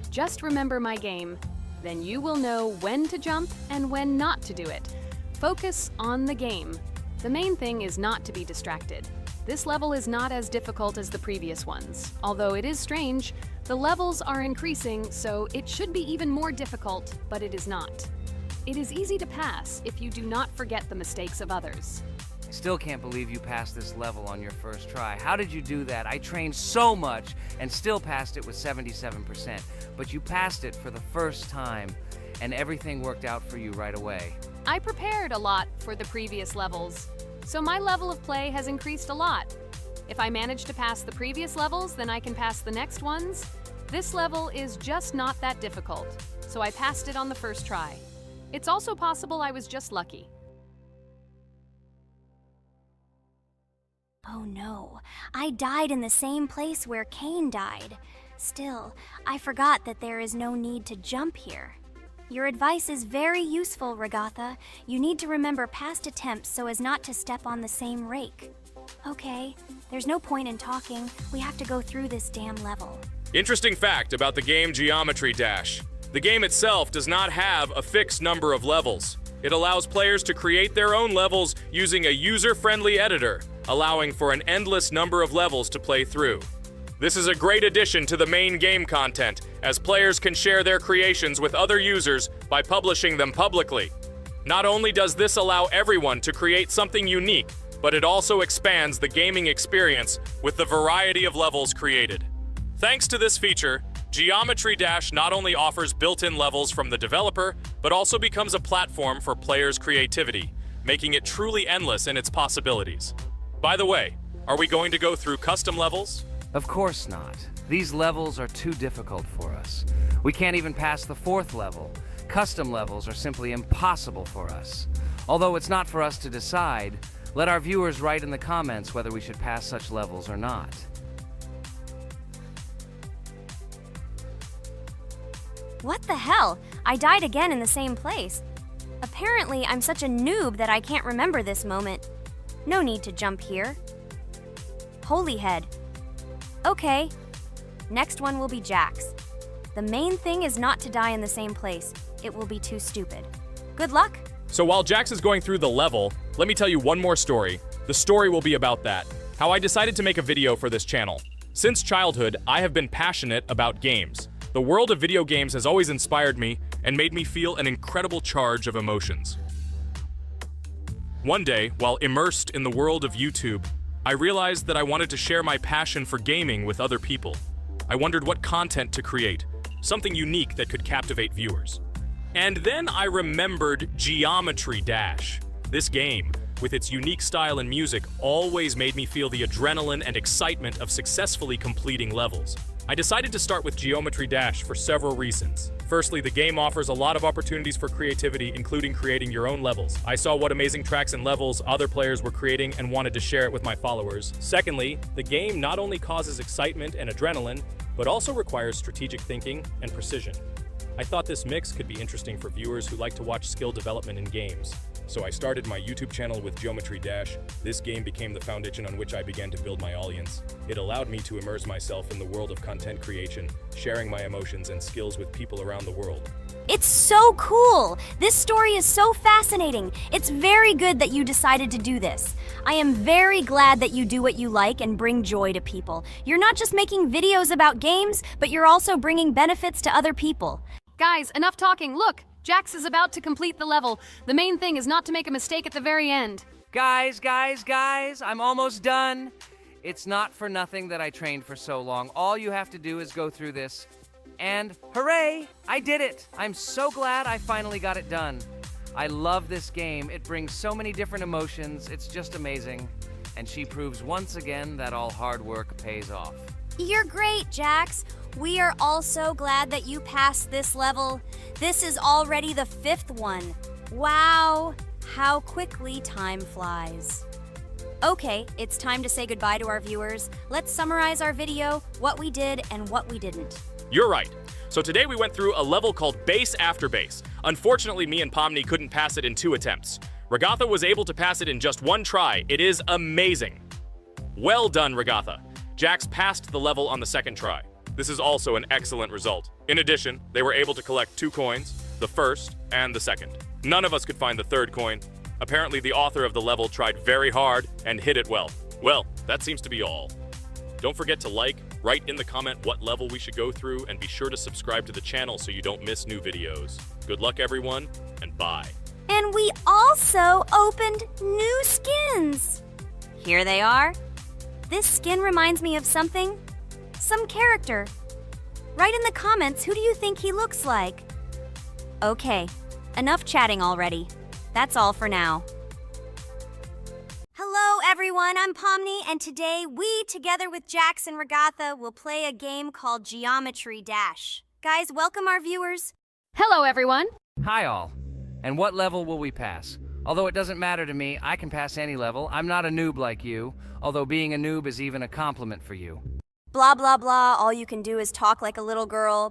Just remember my game. Then you will know when to jump and when not to do it. Focus on the game. The main thing is not to be distracted. This level is not as difficult as the previous ones. Although it is strange, the levels are increasing, so it should be even more difficult, but it is not. It is easy to pass if you do not forget the mistakes of others. I still can't believe you passed this level on your first try. How did you do that? I trained so much and still passed it with 77%. But you passed it for the first time, and everything worked out for you right away. I prepared a lot for the previous levels, so my level of play has increased a lot. If I manage to pass the previous levels, then I can pass the next ones. This level is just not that difficult, so I passed it on the first try. It's also possible I was just lucky. Oh no, I died in the same place where Cain died. Still, I forgot that there is no need to jump here. Your advice is very useful, Regatha. You need to remember past attempts so as not to step on the same rake. Okay, there's no point in talking. We have to go through this damn level. Interesting fact about the game Geometry Dash. The game itself does not have a fixed number of levels. It allows players to create their own levels using a user-friendly editor, allowing for an endless number of levels to play through. This is a great addition to the main game content, as players can share their creations with other users by publishing them publicly. Not only does this allow everyone to create something unique, but it also expands the gaming experience with the variety of levels created. Thanks to this feature, Geometry Dash not only offers built-in levels from the developer, but also becomes a platform for players' creativity, making it truly endless in its possibilities. By the way, are we going to go through custom levels? Of course not. These levels are too difficult for us. We can't even pass the 4th level. Custom levels are simply impossible for us. Although it's not for us to decide, let our viewers write in the comments whether we should pass such levels or not. What the hell? I died again in the same place. Apparently, I'm such a noob that I can't remember this moment. No need to jump here. Holy head. Okay. Next one will be Jax. The main thing is not to die in the same place. It will be too stupid. Good luck. So while Jax is going through the level, let me tell you one more story. The story will be about that. How I decided to make a video for this channel. Since childhood, I have been passionate about games. The world of video games has always inspired me and made me feel an incredible charge of emotions. One day, while immersed in the world of YouTube, I realized that I wanted to share my passion for gaming with other people. I wondered what content to create, something unique that could captivate viewers. And then I remembered Geometry Dash. This game, with its unique style and music, always made me feel the adrenaline and excitement of successfully completing levels. I decided to start with Geometry Dash for several reasons. Firstly, the game offers a lot of opportunities for creativity, including creating your own levels. I saw what amazing tracks and levels other players were creating and wanted to share it with my followers. Secondly, the game not only causes excitement and adrenaline, but also requires strategic thinking and precision. I thought this mix could be interesting for viewers who like to watch skill development in games. So I started my YouTube channel with Geometry Dash. This game became the foundation on which I began to build my audience. It allowed me to immerse myself in the world of content creation, sharing my emotions and skills with people around the world. It's so cool! This story is so fascinating. It's very good that you decided to do this. I am very glad that you do what you like and bring joy to people. You're not just making videos about games, but you're also bringing benefits to other people. Guys, enough talking. Look, Jax is about to complete the level. The main thing is not to make a mistake at the very end. Guys, I'm almost done. It's not for nothing that I trained for so long. All you have to do is go through this. And hooray, I did it. I'm so glad I finally got it done. I love this game. It brings so many different emotions. It's just amazing. And she proves once again that all hard work pays off. You're great, Jax. We are all so glad that you passed this level. This is already the 5th one. Wow, how quickly time flies. Okay, it's time to say goodbye to our viewers. Let's summarize our video, what we did and what we didn't. You're right. So today we went through a level called Base After Base. Unfortunately, me and Pomni couldn't pass it in 2 attempts. Regatha was able to pass it in just 1 try. It is amazing. Well done, Regatha. Jax passed the level on the 2nd try. This is also an excellent result. In addition, they were able to collect 2 coins, the 1st and the 2nd. None of us could find the 3rd coin. Apparently, the author of the level tried very hard and hit it well. Well, that seems to be all. Don't forget to like, write in the comment what level we should go through, and be sure to subscribe to the channel so you don't miss new videos. Good luck everyone, and bye. And we also opened new skins. Here they are. This skin reminds me of something. Some character. Write in the comments, who do you think he looks like? Okay, enough chatting already. That's all for now. Hello everyone, I'm Pomni, and today we, together with Jax and Regatha, will play a game called Geometry Dash. Guys, welcome our viewers. Hello, everyone. Hi all. And what level will we pass? Although it doesn't matter to me, I can pass any level. I'm not a noob like you, although being a noob is even a compliment for you. Blah blah blah, all you can do is talk like a little girl.